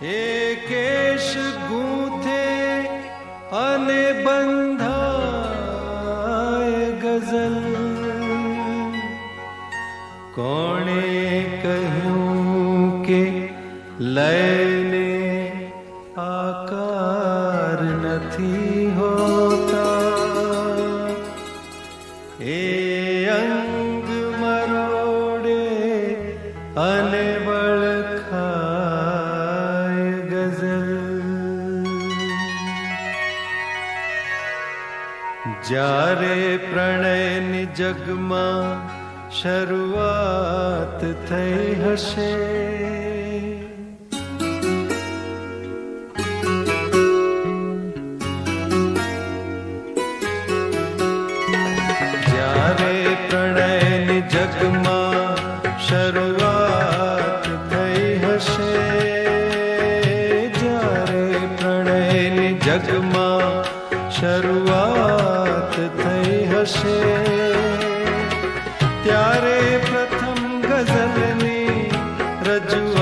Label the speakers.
Speaker 1: એ cache ગૂંથે અને બંધાય ગઝલ, કોણે કહ્યું કે લયને આકાર નથી હોતા, એ અંગ મરોડે અને વળખાય ગઝલ. જ્યારે પ્રણયની જગમાં શરૂઆત થઈ હશે, જ્યારે પ્રણયની જગમાં શરૂઆત થઈ હશે, જ્યારે પ્રણયની જગમાં શરૂઆત થઈ હશે, ત્યારે પ્રથમ ગઝલની રજૂઆત